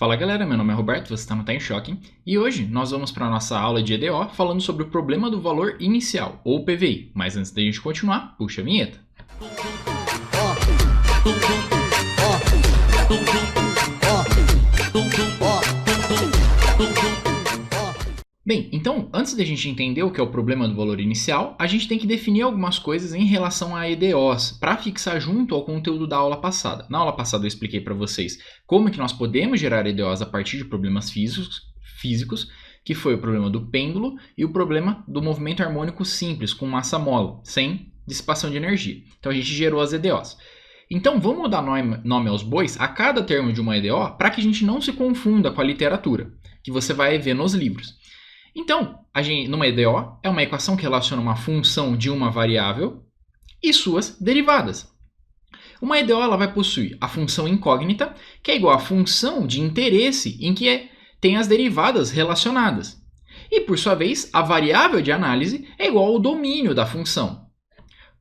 Fala galera, meu nome é Roberto, você está no Tá em Choque, e hoje nós vamos para a nossa aula de EDO falando sobre o problema do valor inicial, ou PVI. Mas antes da gente continuar, puxa a vinheta. Bem, então, antes da gente entender o que é o problema do valor inicial, a gente tem que definir algumas coisas em relação a EDOs, para fixar junto ao conteúdo da aula passada. Na aula passada eu expliquei para vocês como que nós podemos gerar EDOs a partir de problemas físicos, que foi o problema do pêndulo e o problema do movimento harmônico simples, com massa mola, sem dissipação de energia. Então a gente gerou as EDOs. Então vamos dar nome aos bois a cada termo de uma EDO para que a gente não se confunda com a literatura, que você vai ver nos livros. Então, numa EDO, é uma equação que relaciona uma função de uma variável e suas derivadas. Uma EDO ela vai possuir a função incógnita, que é igual à função de interesse em que tem as derivadas relacionadas. E, por sua vez, a variável de análise é igual ao domínio da função.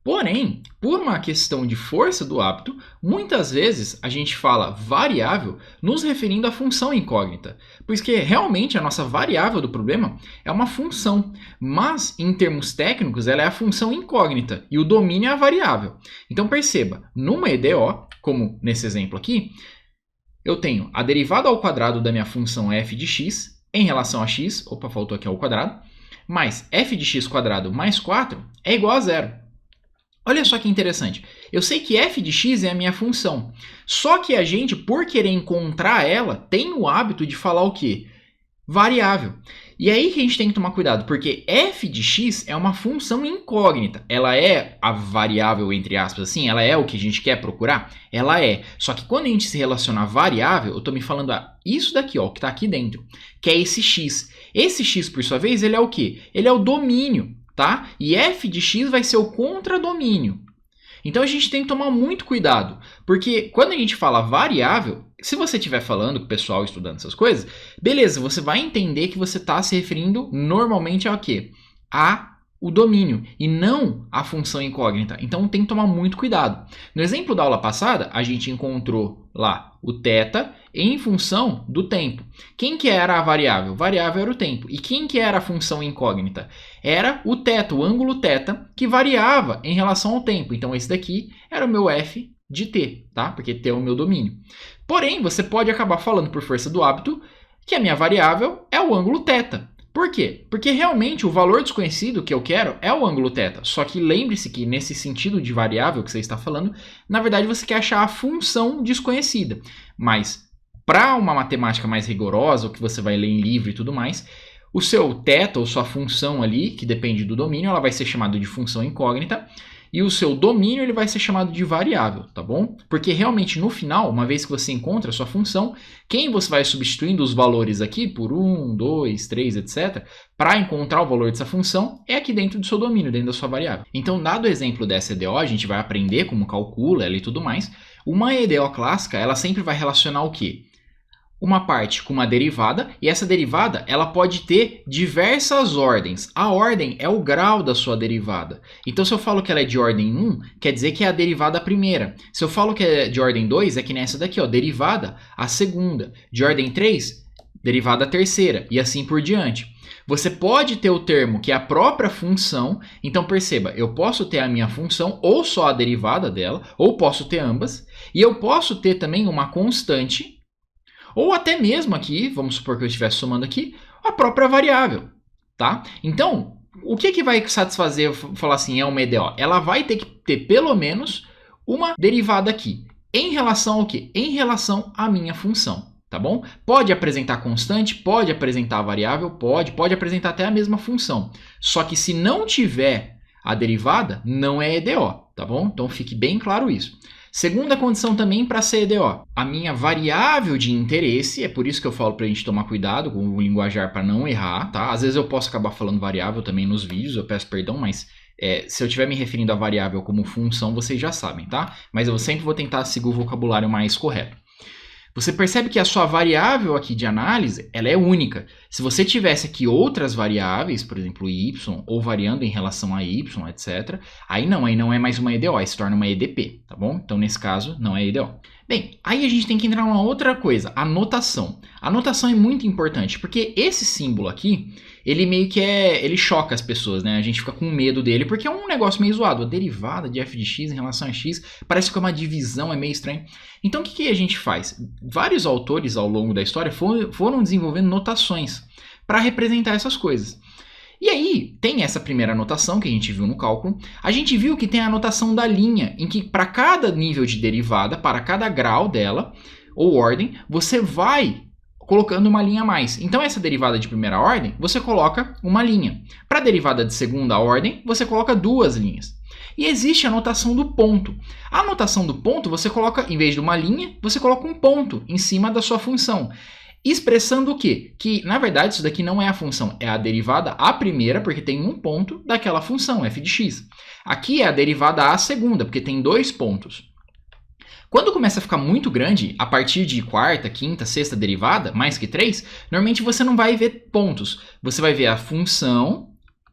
Porém, por uma questão de força do hábito, muitas vezes a gente fala variável nos referindo à função incógnita, porque realmente a nossa variável do problema é uma função, mas em termos técnicos ela é a função incógnita e o domínio é a variável. Então perceba, numa EDO, como nesse exemplo aqui, eu tenho a derivada ao quadrado da minha função f de x em relação a x, faltou aqui ao quadrado, mais f de x quadrado mais 4 é igual a zero. Olha só que interessante, eu sei que f de x é a minha função, só que a gente, por querer encontrar ela, tem o hábito de falar o quê? Variável. E aí que a gente tem que tomar cuidado, porque f de x é uma função incógnita, ela é a variável, entre aspas, assim, ela é o que a gente quer procurar? Ela é, só que quando a gente se relaciona a variável, eu estou me falando isso daqui, ó, que está aqui dentro, que é esse x. Esse x, por sua vez, ele é o quê? Ele é o domínio. Tá? E f de x vai ser o contradomínio. Então a gente tem que tomar muito cuidado, porque quando a gente fala variável, se você estiver falando com o pessoal estudando essas coisas, beleza, você vai entender que você está se referindo normalmente ao quê? O domínio e não a função incógnita. Então tem que tomar muito cuidado. No exemplo da aula passada, a gente encontrou lá o θ em função do tempo. Quem que era a variável? Variável era o tempo. E quem que era a função incógnita? Era o θ, o ângulo θ, que variava em relação ao tempo. Então esse daqui era o meu f de t, tá? Porque t é o meu domínio. Porém, você pode acabar falando por força do hábito que a minha variável é o ângulo θ. Por quê? Porque realmente o valor desconhecido que eu quero é o ângulo θ. Só que lembre-se que nesse sentido de variável que você está falando, na verdade você quer achar a função desconhecida. Mas para uma matemática mais rigorosa, o que você vai ler em livro e tudo mais, o seu θ ou sua função ali, que depende do domínio, ela vai ser chamada de função incógnita. E o seu domínio ele vai ser chamado de variável, tá bom? Porque realmente no final, uma vez que você encontra a sua função, quem você vai substituindo os valores aqui por 1, 2, 3, etc. para encontrar o valor dessa função é aqui dentro do seu domínio, dentro da sua variável. Então, dado o exemplo dessa EDO, a gente vai aprender como calcula ela e tudo mais. Uma EDO clássica, ela sempre vai relacionar o quê? Uma parte com uma derivada, e essa derivada ela pode ter diversas ordens. A ordem é o grau da sua derivada. Então, se eu falo que ela é de ordem 1, quer dizer que é a derivada primeira. Se eu falo que é de ordem 2, é que nessa daqui, ó, derivada a segunda. De ordem 3, derivada a terceira, e assim por diante. Você pode ter o termo que é a própria função, então perceba, eu posso ter a minha função ou só a derivada dela, ou posso ter ambas, e eu posso ter também uma constante, ou até mesmo aqui, vamos supor que eu estivesse somando aqui, a própria variável, tá? Então, o que vai satisfazer eu falar assim, é uma EDO? Ela vai ter que ter pelo menos uma derivada aqui. Em relação ao quê? Em relação à minha função, tá bom? Pode apresentar constante, pode apresentar variável, pode apresentar até a mesma função. Só que se não tiver a derivada, não é EDO, tá bom? Então fique bem claro isso. Segunda condição também para ser EDO, a minha variável de interesse, é por isso que eu falo para a gente tomar cuidado com o linguajar para não errar, tá? Às vezes eu posso acabar falando variável também nos vídeos, eu peço perdão, mas se eu estiver me referindo a variável como função, vocês já sabem, tá? Mas eu sempre vou tentar seguir o vocabulário mais correto. Você percebe que a sua variável aqui de análise, ela é única. Se você tivesse aqui outras variáveis, por exemplo, y, ou variando em relação a y, etc., aí não é mais uma EDO, aí se torna uma EDP, tá bom? Então, nesse caso, não é EDO. Bem, aí a gente tem que entrar numa outra coisa, a notação. A notação é muito importante, porque esse símbolo aqui, ele meio que ele choca as pessoas, né? A gente fica com medo dele, porque é um negócio meio zoado. A derivada de f de x em relação a x parece que é uma divisão, é meio estranho. Então o que a gente faz? Vários autores ao longo da história foram desenvolvendo notações para representar essas coisas. E aí, tem essa primeira anotação que a gente viu no cálculo. A gente viu que tem a anotação da linha, em que para cada nível de derivada, para cada grau dela, ou ordem, você vai colocando uma linha a mais. Então, essa derivada de primeira ordem, você coloca uma linha. Para a derivada de segunda ordem, você coloca duas linhas. E existe a notação do ponto. A notação do ponto, você coloca, em vez de uma linha, você coloca um ponto em cima da sua função. Expressando o quê? Que, na verdade, isso daqui não é a função, é a derivada a primeira, porque tem um ponto daquela função, f de x. Aqui é a derivada a segunda, porque tem dois pontos. Quando começa a ficar muito grande, a partir de quarta, quinta, sexta derivada, mais que 3, normalmente você não vai ver pontos. Você vai ver a função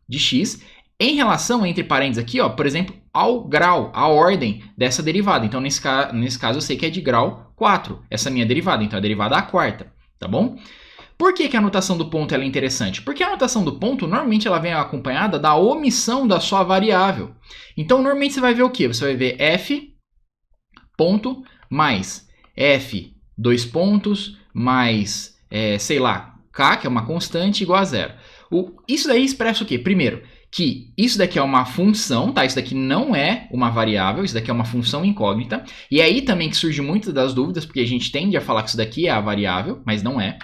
de x em relação, entre parênteses aqui, ó, por exemplo, ao grau, a ordem dessa derivada. Então, nesse caso, eu sei que é de grau 4, essa minha derivada. Então, a derivada a quarta. Tá bom? Por que a anotação do ponto é interessante? Porque a anotação do ponto, normalmente, ela vem acompanhada da omissão da sua variável. Então, normalmente, você vai ver o quê? Você vai ver f ponto mais f, dois pontos, mais, sei lá, k, que é uma constante, igual a zero. Isso daí expressa o quê? Primeiro, que isso daqui é uma função, tá? Isso daqui não é uma variável, isso daqui é uma função incógnita. E é aí também que surge muitas das dúvidas, porque a gente tende a falar que isso daqui é a variável, mas não é.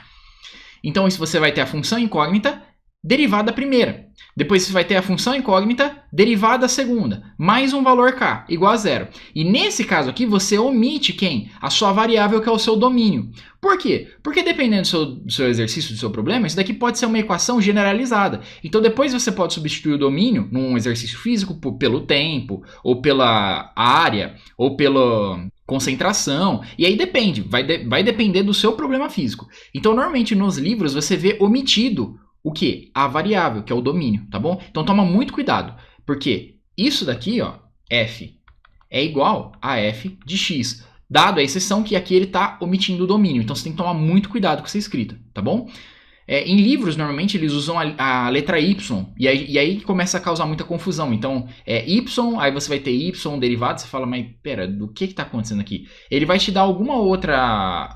Então, isso você vai ter a função incógnita derivada primeira. Depois você vai ter a função incógnita derivada segunda, mais um valor k, igual a zero. E nesse caso aqui, você omite quem? A sua variável, que é o seu domínio. Por quê? Porque dependendo do seu exercício, do seu problema, isso daqui pode ser uma equação generalizada. Então depois você pode substituir o domínio num exercício físico pelo tempo, ou pela área, ou pela concentração. E aí depende, vai depender do seu problema físico. Então normalmente nos livros você vê omitido o que? A variável, que é o domínio, tá bom? Então toma muito cuidado, porque isso daqui, ó, f, é igual a f de x, dado a exceção que aqui ele está omitindo o domínio. Então você tem que tomar muito cuidado com essa escrita, tá bom? Em livros, normalmente, eles usam a letra y, e aí começa a causar muita confusão. Então, y, aí você vai ter y derivado, você fala, mas pera, do que está acontecendo aqui? Ele vai te dar alguma outra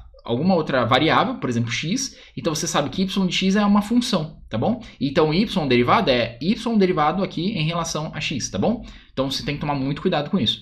variável, por exemplo, x, então você sabe que y de x é uma função, tá bom? Então, y derivado é y derivado aqui em relação a x, tá bom? Então, você tem que tomar muito cuidado com isso.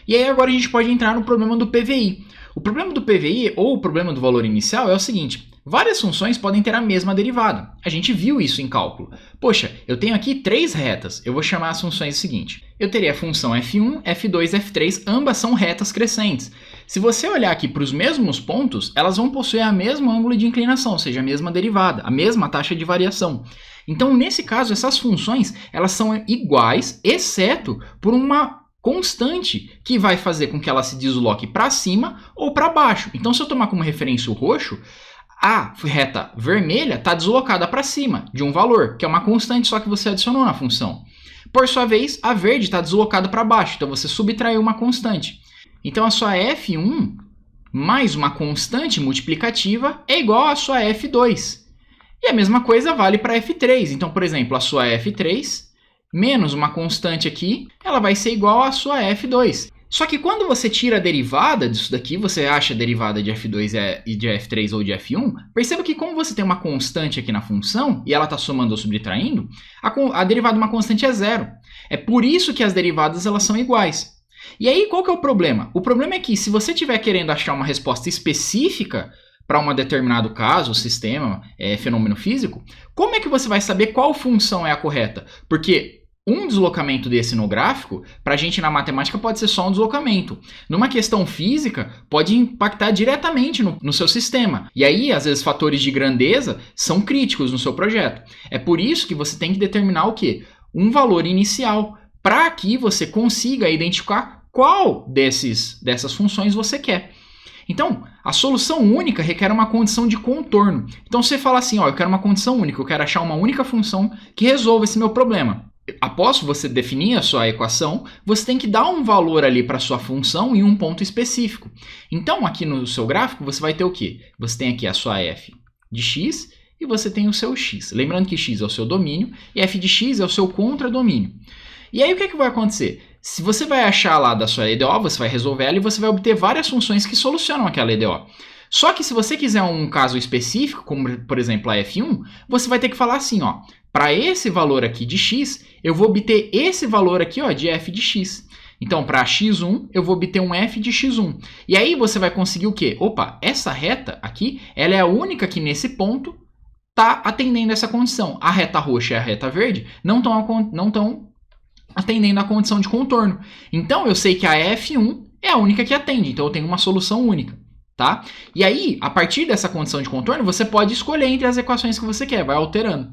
E aí, agora a gente pode entrar no problema do PVI. O problema do PVI, ou o problema do valor inicial, é o seguinte: várias funções podem ter a mesma derivada. A gente viu isso em cálculo. Poxa, eu tenho aqui 3 retas. Eu vou chamar as funções o seguinte. Eu teria a função f1, f2, f3, ambas são retas crescentes. Se você olhar aqui para os mesmos pontos, elas vão possuir a mesma ângulo de inclinação, ou seja, a mesma derivada, a mesma taxa de variação. Então, nesse caso, essas funções elas são iguais, exceto por uma constante que vai fazer com que ela se desloque para cima ou para baixo. Então, se eu tomar como referência o roxo, a reta vermelha está deslocada para cima de um valor, que é uma constante só que você adicionou na função. Por sua vez, a verde está deslocada para baixo, então você subtraiu uma constante. Então a sua f1 mais uma constante multiplicativa é igual à sua f2. E a mesma coisa vale para f3. Então, por exemplo, a sua f3 menos uma constante aqui, ela vai ser igual à sua f2. Só que quando você tira a derivada disso daqui, você acha a derivada de f2 e de f3 ou de f1, perceba que como você tem uma constante aqui na função, e ela está somando ou subtraindo, a derivada de uma constante é zero. É por isso que as derivadas elas são iguais. E aí qual que é o problema? O problema é que se você estiver querendo achar uma resposta específica para um determinado caso, sistema, fenômeno físico, como é que você vai saber qual função é a correta? Porque um deslocamento desse no gráfico, para a gente na matemática pode ser só um deslocamento. Numa questão física, pode impactar diretamente no seu sistema. E aí, às vezes, fatores de grandeza são críticos no seu projeto. É por isso que você tem que determinar o quê? Um valor inicial, para que você consiga identificar qual dessas funções você quer. Então, a solução única requer uma condição de contorno. Então, você fala assim, ó, eu quero uma condição única, eu quero achar uma única função que resolva esse meu problema. após você definir a sua equação, você tem que dar um valor ali para a sua função em um ponto específico. Então, aqui no seu gráfico, você vai ter o quê? Você tem aqui a sua f de x e você tem o seu x. Lembrando que x é o seu domínio e f de x é o seu contradomínio. E aí, o que é que vai acontecer? Se você vai achar lá da sua EDO, você vai resolver ela e você vai obter várias funções que solucionam aquela EDO. Só que se você quiser um caso específico, como por exemplo a f1, você vai ter que falar assim, ó, para esse valor aqui de x, eu vou obter esse valor aqui, ó, de f de x. Então, para x1, eu vou obter um f de x1. E aí você vai conseguir o quê? Opa, essa reta aqui, ela é a única que nesse ponto está atendendo essa condição. A reta roxa e a reta verde não estão atendendo a condição de contorno. Então, eu sei que a f1 é a única que atende. Então, eu tenho uma solução única. Tá? E aí, a partir dessa condição de contorno, você pode escolher entre as equações que você quer, vai alterando.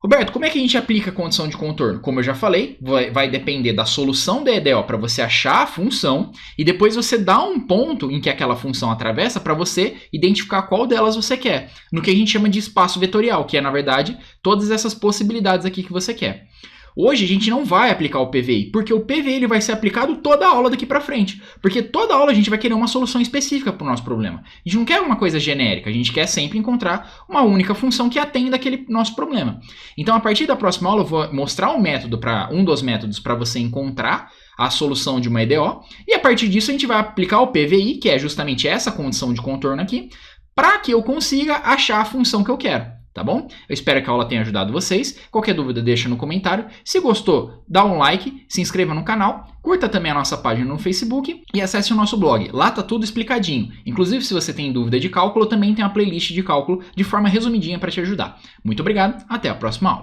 Roberto, como é que a gente aplica a condição de contorno? Como eu já falei, vai depender da solução da EDO para você achar a função e depois você dá um ponto em que aquela função atravessa para você identificar qual delas você quer, no que a gente chama de espaço vetorial, que é, na verdade, todas essas possibilidades aqui que você quer. Hoje a gente não vai aplicar o PVI, porque o PVI ele vai ser aplicado toda a aula daqui para frente. Porque toda aula a gente vai querer uma solução específica para o nosso problema. A gente não quer uma coisa genérica, a gente quer sempre encontrar uma única função que atenda aquele nosso problema. Então, a partir da próxima aula eu vou mostrar um dos métodos para você encontrar a solução de uma EDO. E a partir disso a gente vai aplicar o PVI, que é justamente essa condição de contorno aqui, para que eu consiga achar a função que eu quero. Tá bom? Eu espero que a aula tenha ajudado vocês. Qualquer dúvida deixa no comentário. Se gostou, dá um like, se inscreva no canal, curta também a nossa página no Facebook e acesse o nosso blog. Lá tá tudo explicadinho. Inclusive, se você tem dúvida de cálculo, também tem uma playlist de cálculo de forma resumidinha para te ajudar. Muito obrigado, até a próxima aula.